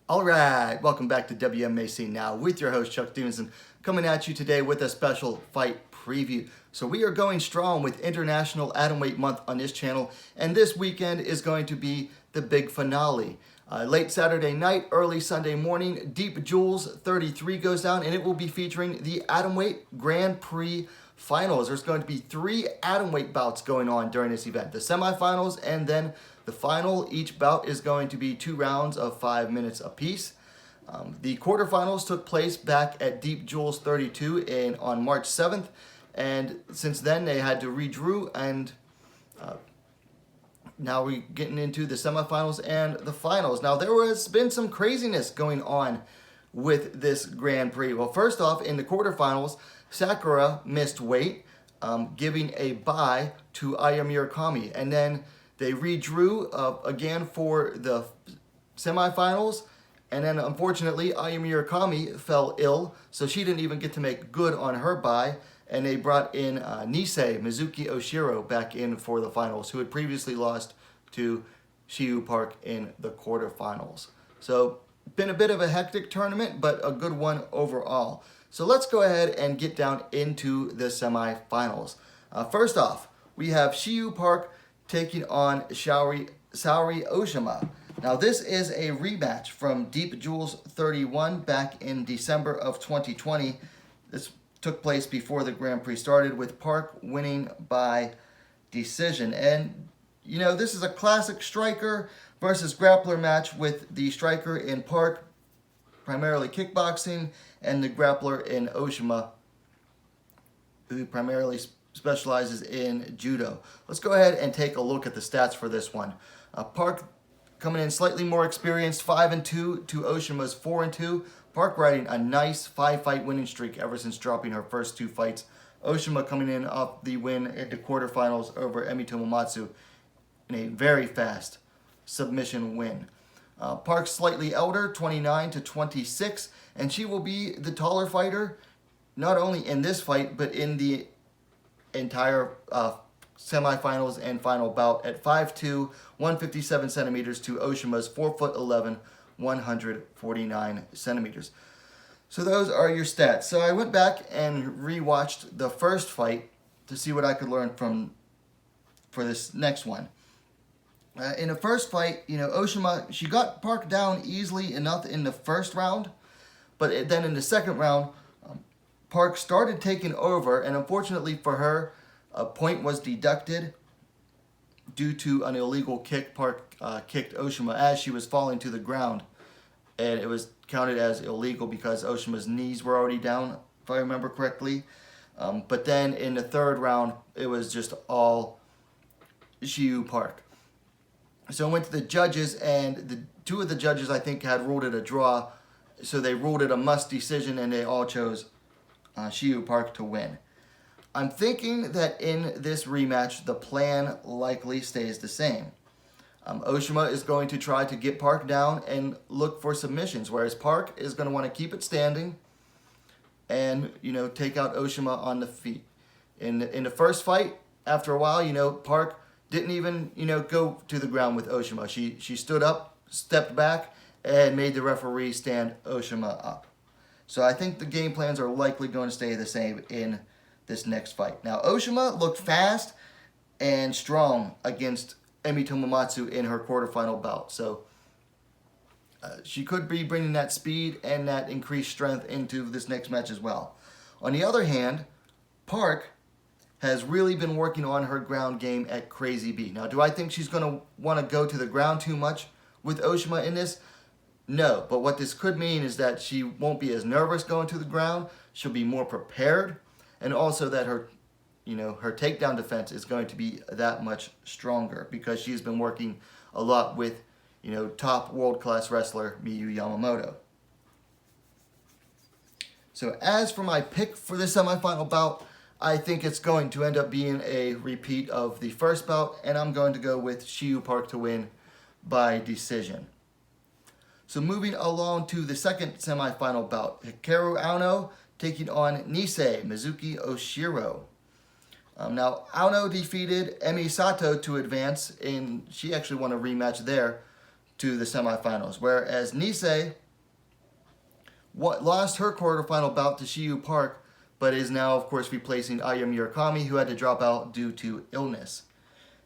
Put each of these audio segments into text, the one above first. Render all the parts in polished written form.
All right, welcome back to WMMA Now with your host Chuck Stevenson, coming at you today with a special fight preview. So we are going strong with International Atomweight Month on this channel, and this weekend is going to be the big finale. Late Saturday night, early Sunday morning, DEEPJEWELS 33 goes down, and it will be featuring the Atomweight Grand Prix finals. There's going to be 3 atomweight bouts going on during this event. The semifinals and then the final. Each bout is going to be 2 rounds of 5 minutes apiece. The quarterfinals took place back at DEEPJEWELS 32 on March 7th, and since then they had to redrew, and now we're getting into the semifinals and the finals. Now there has been some craziness going on with this Grand Prix. Well, first off, in the quarterfinals, Sakura missed weight, giving a bye to Ayumi Murakami, and then they redrew again for the semifinals, and then unfortunately Ayumi Murakami fell ill, so she didn't even get to make good on her bye, and they brought in NISSE, Mizuki Oshiro, back in for the finals, who had previously lost to Shiyu Park in the quarterfinals. So been a bit of a hectic tournament, but a good one overall. So let's go ahead and get down into the semifinals. First off, we have Shiyu Park taking on Saori Oshima. Now this is a rematch from DEEPJEWELS 31 back in December of 2020. This took place before the Grand Prix started, with Park winning by decision. And you know, this is a classic striker versus grappler match, with the striker in Park primarily kickboxing and the grappler in Oshima, who primarily specializes in judo. Let's go ahead and take a look at the stats for this one. Park coming in slightly more experienced, 5-2 to Oshima's 4-2. Park riding a nice 5-fight winning streak ever since dropping her first 2 fights. Oshima coming in off the win at the quarterfinals over Emi Tomomatsu in a very fast submission win. Park's slightly elder, 29 to 26, and she will be the taller fighter, not only in this fight, but in the entire semifinals and final bout, at 5'2", 157 centimeters to Oshima's 4'11", 149 centimeters. So those are your stats. So I went back and rewatched the first fight to see what I could learn for this next one. In the first fight, you know, Oshima, she got Park down easily enough in the first round, but then in the second round, Park started taking over, and unfortunately for her, a point was deducted due to an illegal kick. Park kicked Oshima as she was falling to the ground, and it was counted as illegal because Oshima's knees were already down, if I remember correctly. But then in the third round, it was just all Shiyu Park. So I went to the judges, and 2 of the judges, I think, had ruled it a draw, so they ruled it a must decision, and they all chose Shiyu Park to win. I'm thinking that in this rematch, the plan likely stays the same. Oshima is going to try to get Park down and look for submissions, whereas Park is going to want to keep it standing and, you know, take out Oshima on the feet. In the first fight, after a while, you know, Park didn't even, you know, go to the ground with Oshima. She stood up, stepped back, and made the referee stand Oshima up. So I think the game plans are likely going to stay the same in this next fight. Now, Oshima looked fast and strong against Emi Tomomatsu in her quarterfinal bout. So she could be bringing that speed and that increased strength into this next match as well. On the other hand, Park has really been working on her ground game at Crazy B. Now, do I think she's going to want to go to the ground too much with Oshima in this? No, but what this could mean is that she won't be as nervous going to the ground. She'll be more prepared, and also that her, you know, her takedown defense is going to be that much stronger because she's been working a lot with, you know, top world-class wrestler Miyu Yamamoto. So as for my pick for the semifinal bout, I think it's going to end up being a repeat of the first bout, and I'm going to go with Shiyu Park to win by decision. So moving along to the second semifinal bout, Hikaru Aono taking on NISSE, Mizuki Oshiro. Now, Aono defeated Emi Sato to advance, and she actually won a rematch there to the semifinals, whereas NISSE lost her quarterfinal bout to Shiyu Park, but is now, of course, replacing Aya Murakami, who had to drop out due to illness.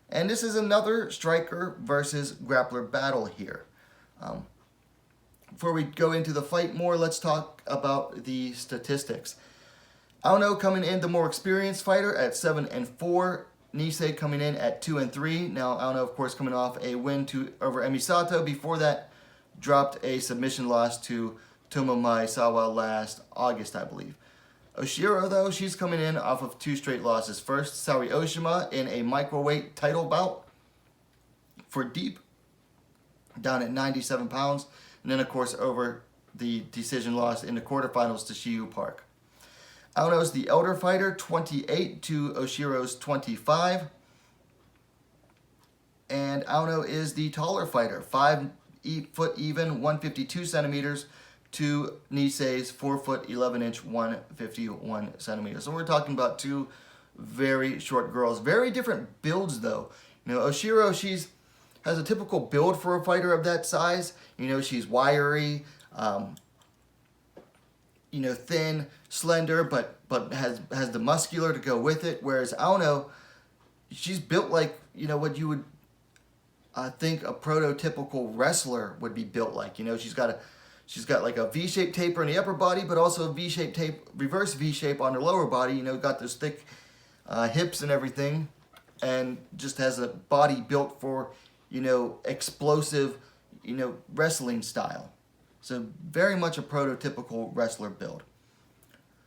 And this is another striker versus grappler battle here. Before we go into the fight more, let's talk about the statistics. Aono coming in the more experienced fighter at 7-4. NISSE coming in at 2-3. Now Aono, of course, coming off a win over Emi Sato. Before that, dropped a submission loss to Tomomi Sawa last August, I believe. Oshiro, though, she's coming in off of 2 straight losses. First, Saori Oshima in a microweight title bout for Deep, down at 97 pounds. And then, of course, over the decision loss in the quarterfinals to Shiyu Park. Aono's the elder fighter, 28 to Oshiro's 25. And Aono is the taller fighter, 5 foot even, 152 centimeters, to NISSE's 4 foot 11 inch, 151 centimeters. So we're talking about 2 very short girls. Very different builds, though. You know, Oshiro, has a typical build for a fighter of that size. You know, she's wiry, you know, thin, slender, but has the muscular to go with it. Whereas Aono, she's built like, you know, what you would think a prototypical wrestler would be built like. You know, she's got like a V-shaped taper in the upper body, but also a V-shaped tape, reverse V-shape on her lower body. You know, got those thick hips and everything, and just has a body built for, you know, explosive, you know, wrestling style. So very much a prototypical wrestler build.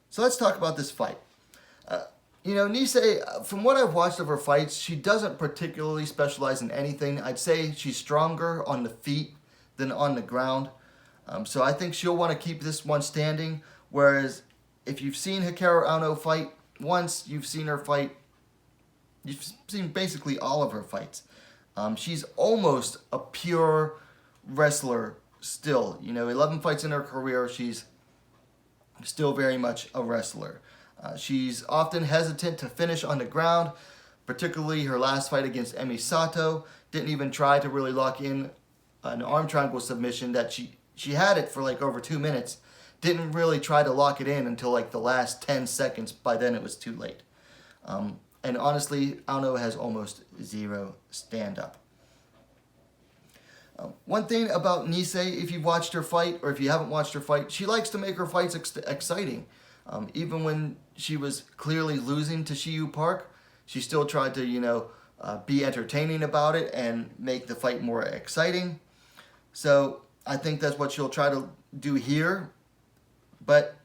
So let's talk about this fight. You know, NISSE, from what I've watched of her fights, she doesn't particularly specialize in anything. I'd say she's stronger on the feet than on the ground. So I think she'll want to keep this one standing. Whereas if you've seen Hikaru Aono fight once, you've seen basically all of her fights. She's almost a pure wrestler still. You know, 11 fights in her career, she's still very much a wrestler. She's often hesitant to finish on the ground, particularly her last fight against Emi Sato. Didn't even try to really lock in an arm triangle submission that she had it for like over 2 minutes. Didn't really try to lock it in until like the last 10 seconds. By then it was too late. And honestly, Aono has almost 0 stand-up. One thing about NISSE, if you've watched her fight, or if you haven't watched her fight, she likes to make her fights exciting. Even when she was clearly losing to Shiyu Park, she still tried to, you know, be entertaining about it and make the fight more exciting. So I think that's what she'll try to do here. But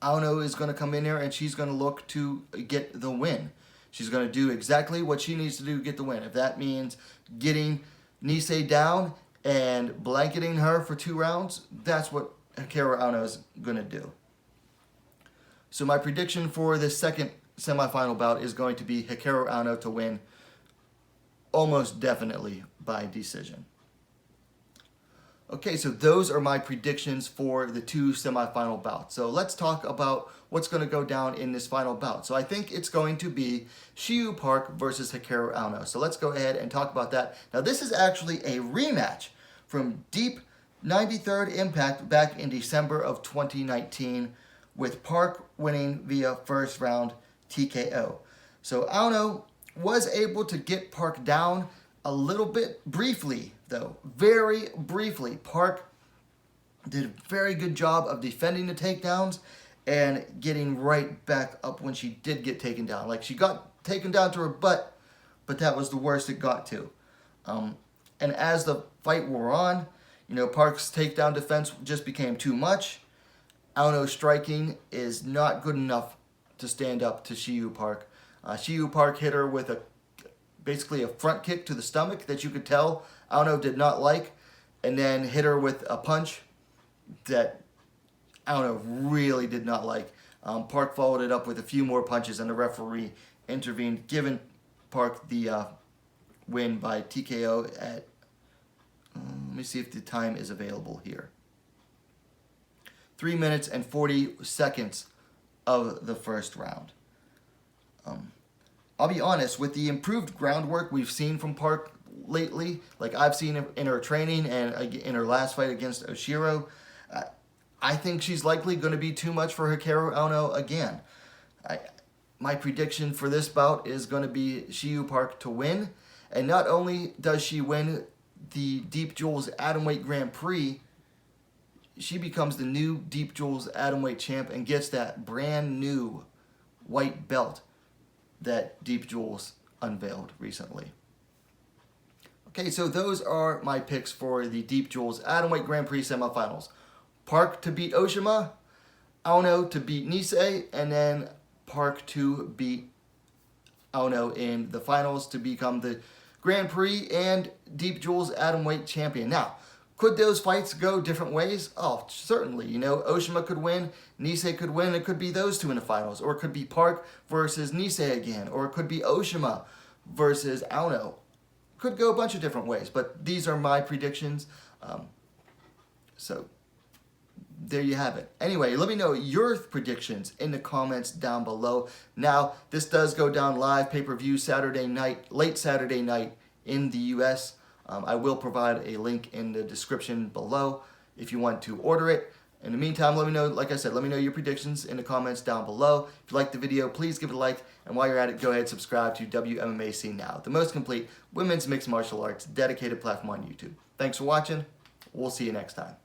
Aono is going to come in here and she's going to look to get the win. She's going to do exactly what she needs to do to get the win. If that means getting NISSE down and blanketing her for 2 rounds, that's what Hikaru Aono is going to do. So my prediction for this second semifinal bout is going to be Hikaru Aono to win almost definitely by decision. Okay, so those are my predictions for the 2 semifinal bouts. So let's talk about what's going to go down in this final bout. So I think it's going to be Shiyu Park versus Hikaru Aono. So let's go ahead and talk about that. Now this is actually a rematch from Deep 93rd Impact back in December of 2019, with Park winning via first round TKO. So Aono was able to get Park down a little bit briefly, though, very briefly. Park did a very good job of defending the takedowns and getting right back up when she did get taken down. Like, she got taken down to her butt, but that was the worst it got to. And as the fight wore on, you know, Park's takedown defense just became too much. Aono's striking is not good enough to stand up to Shiyu Park. Shiyu Park hit her with basically a front kick to the stomach that you could tell Aono did not like, and then hit her with a punch that Aono really did not like. Park followed it up with a few more punches, and the referee intervened, giving Park the win by TKO at, let me see if the time is available here. 3 minutes and 40 seconds of the first round. I'll be honest, with the improved groundwork we've seen from Park lately, like I've seen in her training and in her last fight against Oshiro. I think she's likely going to be too much for Hikaru Aono again. My prediction for this bout is going to be Shiyu Park to win. And not only does she win the DEEPJEWELS Atomweight Grand Prix, she becomes the new DEEPJEWELS Atomweight champ and gets that brand new white belt that DEEPJEWELS unveiled recently. Okay, so those are my picks for the DEEPJEWELS Atomweight Grand Prix semifinals. Park to beat Oshima, Aono to beat NISSE, and then Park to beat Aono in the finals to become the Grand Prix and DEEPJEWELS Atomweight champion. Now, could those fights go different ways? Oh, certainly. You know, Oshima could win, NISSE could win, it could be those two in the finals. Or it could be Park versus NISSE again. Or it could be Oshima versus Aono. Could go a bunch of different ways, but these are my predictions. So there you have it. Anyway, let me know your predictions in the comments down below. Now, this does go down live, pay-per-view Saturday night, late Saturday night in the US. I will provide a link in the description below if you want to order it. In the meantime, let me know, like I said, let me know your predictions in the comments down below. If you liked the video, please give it a like. And while you're at it, go ahead and subscribe to WMMA Scene Now, the most complete women's mixed martial arts dedicated platform on YouTube. Thanks for watching. We'll see you next time.